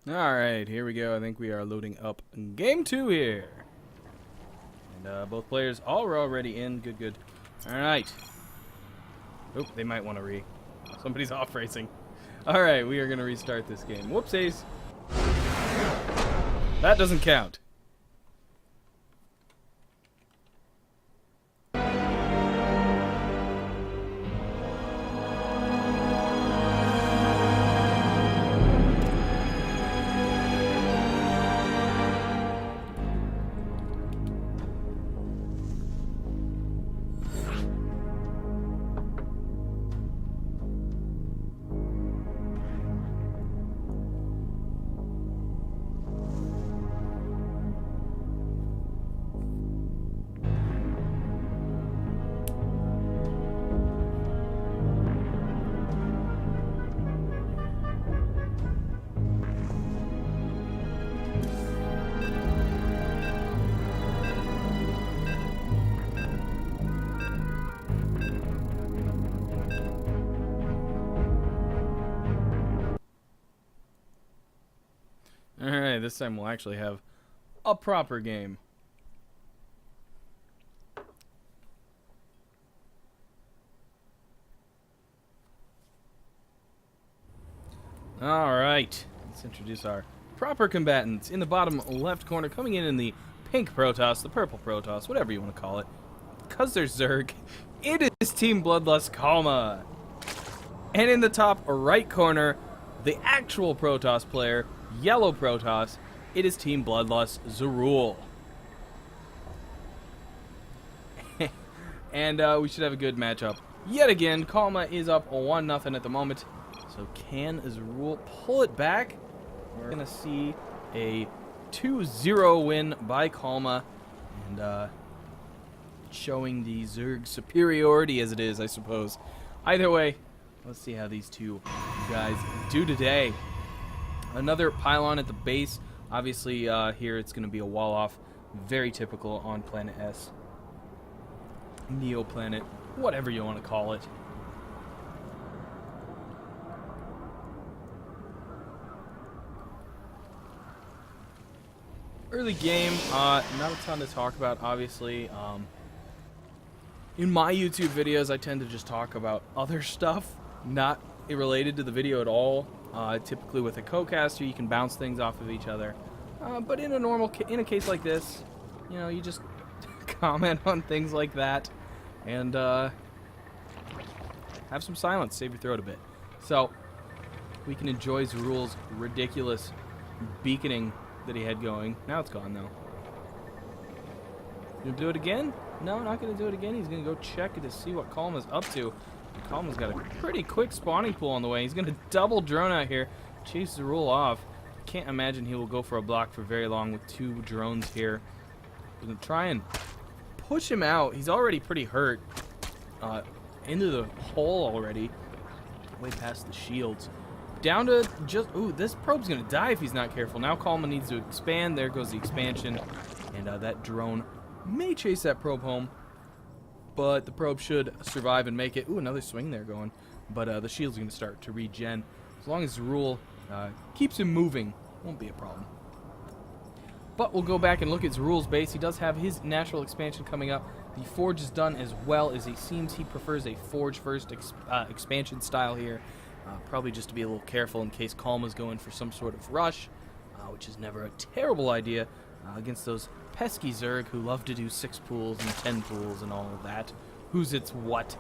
Alright, here we go. I think we are loading up game 2 here. And both players are already in. Good, good. Alright. Oh, they might want to Somebody's off racing. Alright, we are going to restart this game. Whoopsies. That doesn't count. Alright, this time we'll actually have a proper game. Alright, let's introduce our proper combatants. In the bottom left corner, coming in the pink Protoss, the purple Protoss, whatever you want to call it. Because they're Zerg, it is Team Bloodlust Kalma. And in the top right corner, the actual Protoss player, yellow Protoss, it is Team Bloodlust Zerul. And we should have a good matchup. Yet again, Kalma is up 1-0 at the moment. So can Zerul pull it back? We're going to see a 2-0 win by Kalma. And showing the Zerg superiority as it is, I suppose. Either way, let's see how these two guys do today. Another pylon at the base. Obviously, here it's going to be a wall off. Very typical on Planet S. Neo Planet, whatever you want to call it. Early game, not a ton to talk about, obviously. In my YouTube videos, I tend to just talk about other stuff, not related to the video at all. Typically with a co-caster, you can bounce things off of each other. But in a case like this, you know, you just comment on things like that and have some silence, save your throat a bit. So we can enjoy Zerul's ridiculous beaconing that he had going. Now it's gone though. Gonna do it again? No, not gonna do it again. He's gonna go check to see what Kalma's up to. Kalma's got a pretty quick spawning pool on the way. He's going to double drone out here. Chase Zerul off. Can't imagine he will go for a block for very long with two drones here. We're going to try and push him out. He's already pretty hurt. Into the hole already. Way past the shields. Down to just... Ooh, this probe's going to die if he's not careful. Now Kalma needs to expand. There goes the expansion. And that drone may chase that probe home. But the probe should survive and make it. Ooh, another swing there going. But the shield's going to start to regen. As long as Zerul keeps him moving, won't be a problem. But we'll go back and look at Zerul's base. He does have his natural expansion coming up. The forge is done as well, as he seems he prefers a forge-first expansion style here. Probably just to be a little careful in case Kalma's going for some sort of rush, which is never a terrible idea against those pesky Zerg who love to do 6 pools and 10 pools and all of that. Who's its what?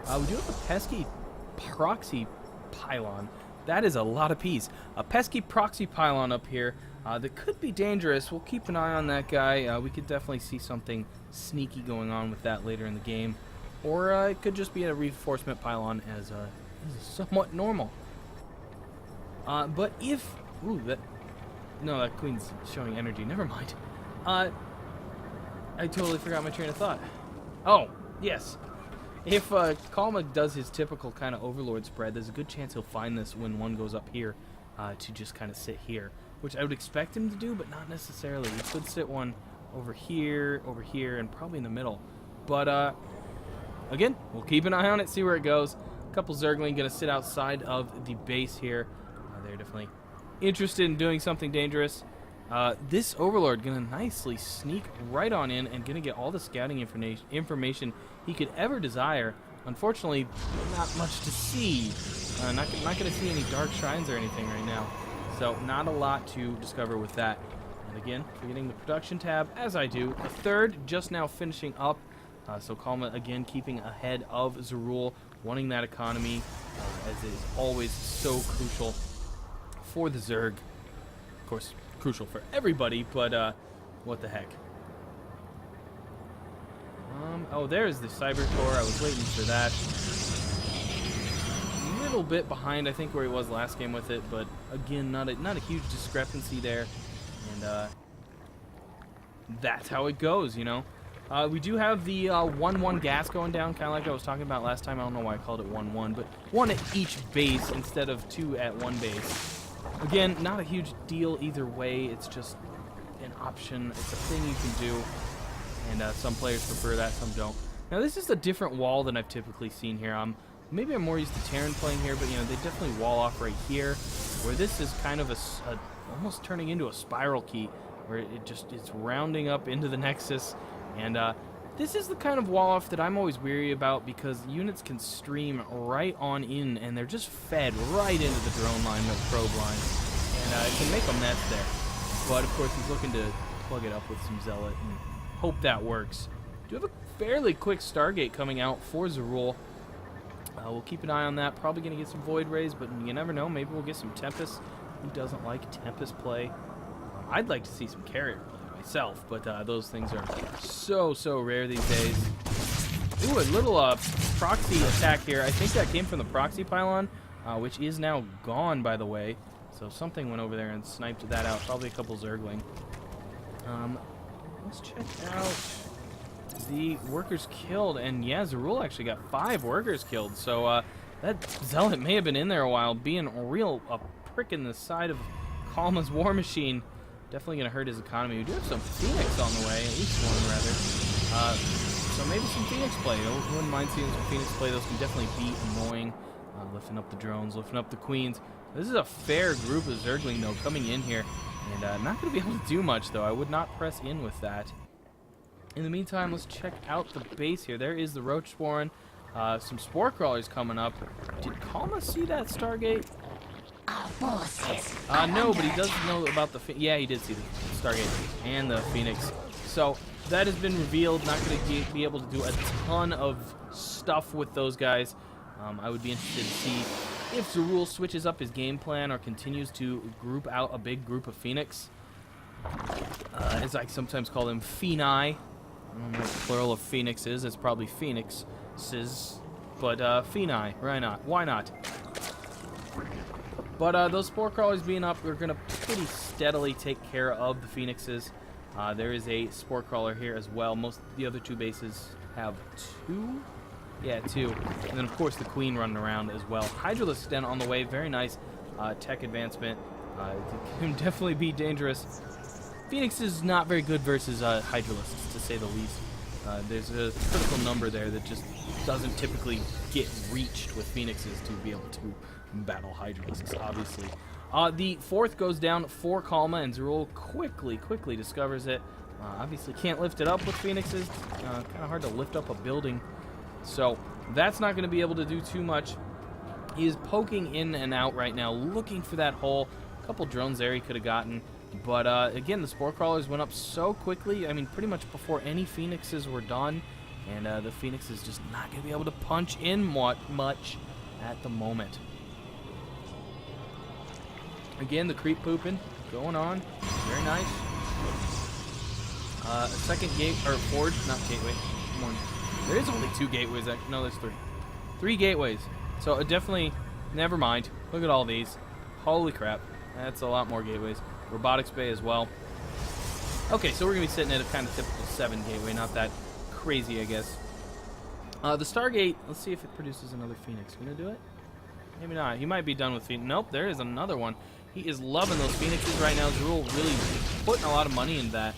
We do have a pesky proxy pylon. That is a lot of P's. A pesky proxy pylon up here that could be dangerous. We'll keep an eye on that guy. We could definitely see something sneaky going on with that later in the game. Or it could just be a reinforcement pylon as somewhat normal. But if... Ooh, that... No, that queen's showing energy. Never mind. I totally forgot my train of thought. Oh, yes. If Kalma does his typical kind of overlord spread, there's a good chance he'll find this when one goes up here to just kind of sit here, which I would expect him to do, but not necessarily. He could sit one over here, and probably in the middle. But, again, we'll keep an eye on it, see where it goes. A couple Zergling going to sit outside of the base here. they're definitely interested in doing something dangerous. This Overlord gonna nicely sneak right on in and gonna get all the scouting information he could ever desire. Unfortunately, not much to see. Not gonna see any dark shrines or anything right now. So not a lot to discover with that. And again, forgetting the production tab, as I do. A third just now finishing up. So Kalma again keeping ahead of Zerul, wanting that economy, as it is always so crucial for the Zerg. Of course, crucial for everybody, but what the heck. Oh, there's the Cyber Core. I was waiting for that. A little bit behind, I think, where he was last game with it, but again, not a huge discrepancy there. And that's how it goes, you know. We do have the 1-1 gas going down, kind of like I was talking about last time. I don't know why I called it 1-1, but 1 at each base instead of 2 at one base. Again, not a huge deal either way. It's just an option. It's a thing you can do, and some players prefer that, some don't. Now, this is a different wall than I've typically seen here. Maybe I'm more used to Terran playing here, but you know they definitely wall off right here, where this is kind of almost turning into a spiral key, where it's rounding up into the Nexus. And this is the kind of wall-off that I'm always weary about, because units can stream right on in, and they're just fed right into the drone line, the probe line. And it can make a mess there. But, of course, he's looking to plug it up with some Zealot and hope that works. Do have a fairly quick Stargate coming out for Zerul. We'll keep an eye on that. Probably going to get some Void Rays, but you never know. Maybe we'll get some Tempest. Who doesn't like Tempest play? I'd like to see some Carrier play myself, but those things are so rare these days. Ooh, a little proxy attack here. I think that came from the proxy pylon, which is now gone, by the way. So something went over there and sniped that out. Probably a couple Zergling. Let's check out the workers killed, and yeah, Zerul actually got 5 workers killed. So that Zealot may have been in there a while, being a prick in the side of Kalma's war machine. Definitely going to hurt his economy. We do have some Phoenix on the way, at least one, rather. So maybe some Phoenix play. I wouldn't mind seeing some Phoenix play. Those can definitely be annoying. Lifting up the drones, lifting up the queens. This is a fair group of Zergling, though, coming in here. And not going to be able to do much, though. I would not press in with that. In the meantime, let's check out the base here. There is the Roach Spawn. Some Spore Crawlers coming up. Did Kalma see that Stargate? No, but he does know about the... Yeah, he did see the Stargate and the Phoenix. So, that has been revealed. Not going to be able to do a ton of stuff with those guys. I would be interested to see if Zerul switches up his game plan or continues to group out a big group of Phoenix. As I sometimes call them, Phoeni. I don't know what the plural of Phoenix is. It's probably Phoenixes. But Phoeni, why not? Why not? But those Spore Crawlers being up, we're going to pretty steadily take care of the Phoenixes. There is a Spore Crawler here as well. Most of the other 2 bases have 2. Yeah, 2. And then, of course, the Queen running around as well. Hydralisk then on the way. Very nice tech advancement. It can definitely be dangerous. Phoenix is not very good versus Hydralisks, to say the least. There's a critical number there that just doesn't typically get reached with Phoenixes to be able to battle Hydralisks, obviously. The 4th goes down for Kalma, and Zerul quickly discovers it. Obviously can't lift it up with Phoenixes. Kind of hard to lift up a building. So that's not going to be able to do too much. He is poking in and out right now, looking for that hole. A couple drones there he could have gotten. But again, the Spore Crawlers went up so quickly. I mean, pretty much before any Phoenixes were done. And the Phoenix is just not going to be able to punch in much at the moment. Again, the creep pooping going on. Very nice. A second gate, or forge, not gateway. Come on. There is only 2 gateways. No, there's 3. 3 gateways. So definitely, never mind. Look at all these. Holy crap. That's a lot more gateways. Robotics bay as well. Okay, so we're going to be sitting at a kind of typical 7 gateway. Not that crazy, I guess. The Stargate, let's see if it produces another Phoenix. Gonna do it? Maybe not. He might be done with Phoenix. Nope, there is another one. He is loving those Phoenixes right now. Zerul really putting a lot of money in that.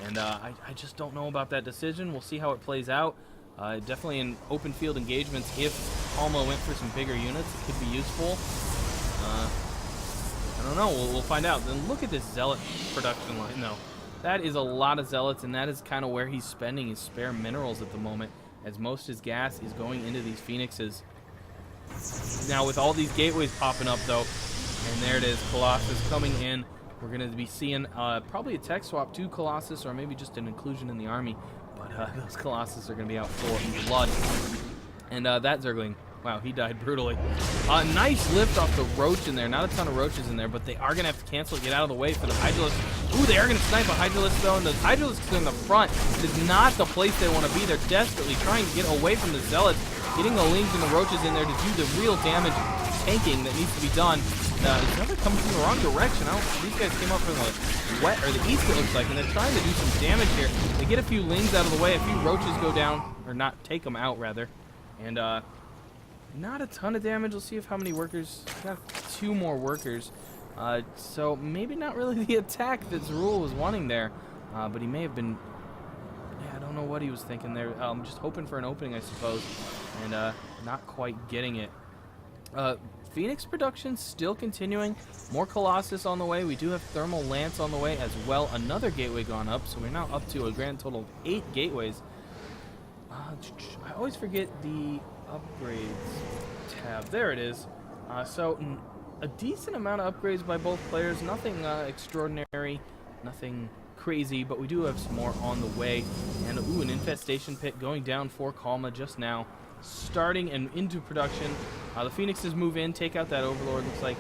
And I just don't know about that decision. We'll see how it plays out. Definitely in open field engagements, if Kalma went for some bigger units, it could be useful. I don't know. We'll find out. Then look at this Zealot production line, though. That is a lot of Zealots, and that is kind of where he's spending his spare minerals at the moment, as most of his gas is going into these Phoenixes. Now, with all these gateways popping up, though, and there it is, Colossus coming in. We're going to be seeing probably a tech swap to Colossus, or maybe just an inclusion in the army. But those Colossus are going to be out for blood. And that Zergling, wow, he died brutally. Nice lift off the Roach in there. Not a ton of Roaches in there, but they are going to have to cancel, get out of the way for the Hydralisk. Ooh, they are going to snipe a Hydralisk, though, and the Hydralisk is in the front. It is not the place they want to be. They're desperately trying to get away from the Zealots, getting the Lings and the Roaches in there to do the real damage tanking that needs to be done. Zealot coming from the wrong direction. These guys came up from the west, or the east, it looks like, and they're trying to do some damage here. They get a few Lings out of the way, a few Roaches go down, or not, take them out, rather. And, not a ton of damage. Let's see how many workers. Got 2 more workers. So maybe not really the attack that Zerul was wanting there. But he may have been... Yeah, I don't know what he was thinking there. Just hoping for an opening, I suppose. And not quite getting it. Phoenix production still continuing. More Colossus on the way. We do have Thermal Lance on the way as well. Another gateway gone up. So we're now up to a grand total of 8 gateways. I always forget the upgrades tab. There it is. So a decent amount of upgrades by both players. Nothing extraordinary, nothing crazy, but we do have some more on the way. And ooh, an infestation pit going down for Kalma just now, starting and into production. The Phoenixes move in, take out that Overlord. Looks like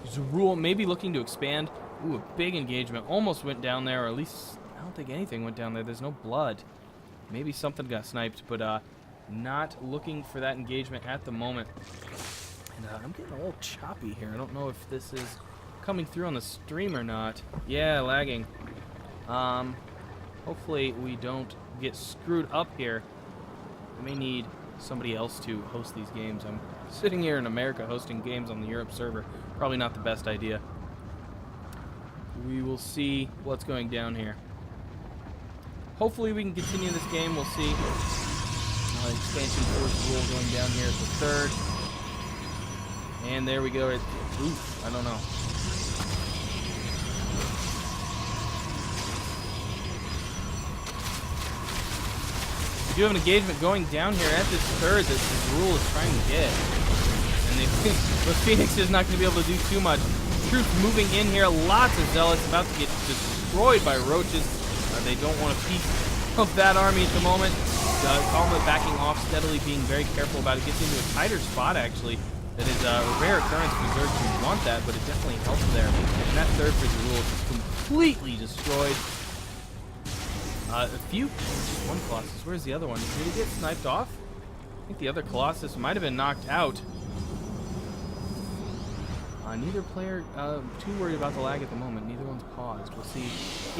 Zerul maybe looking to expand. Ooh, a big engagement. Almost went down there, or at least I don't think anything went down there. There's no blood. Maybe something got sniped, but not looking for that engagement at the moment. And I'm getting a little choppy here. I don't know if this is coming through on the stream or not. Yeah, lagging. Hopefully we don't get screwed up here. I may need somebody else to host these games. I'm sitting here in America hosting games on the Europe server. Probably not the best idea. We will see what's going down here. Hopefully we can continue this game. We'll see. Expansion force rule going down here at the 3rd. And there we go. Oof, I don't know. We do have an engagement going down here at this 3rd that this rule is trying to get. And the Phoenix is not going to be able to do too much. Troops moving in here. Lots of Zealots about to get destroyed by Roaches. They don't want a piece of that army at the moment. Kalma backing off steadily, being very careful about it. Gets into a tighter spot, actually. That is a rare occurrence for Zerg who want that, but it definitely helps there. And that 3rd for the rule is completely destroyed. Just one Colossus. Where's the other one? Did he get sniped off? I think the other Colossus might have been knocked out. Neither player too worried about the lag at the moment. Neither one's paused. We'll see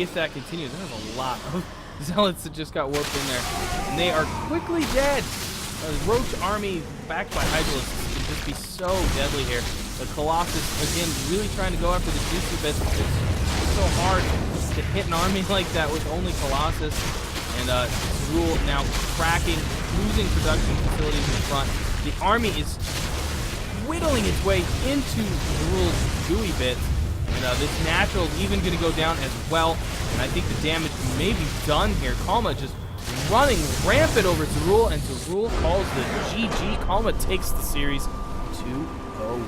if that continues. There's a lot of Zealots that just got whooped in there. And they are quickly dead. The Roach army backed by Hydralisk can just be so deadly here. The Colossus, again, really trying to go after the juicy bits. It's so hard to hit an army like that with only Colossus. And Zerul now cracking, losing production facilities in front. The army is whittling its way into Zerul's gooey bits. And this natural is even going to go down as well. And I think the damage may be done here. Kalma just running rampant over Zerul, and Zerul calls the GG. Kalma takes the series 2-0.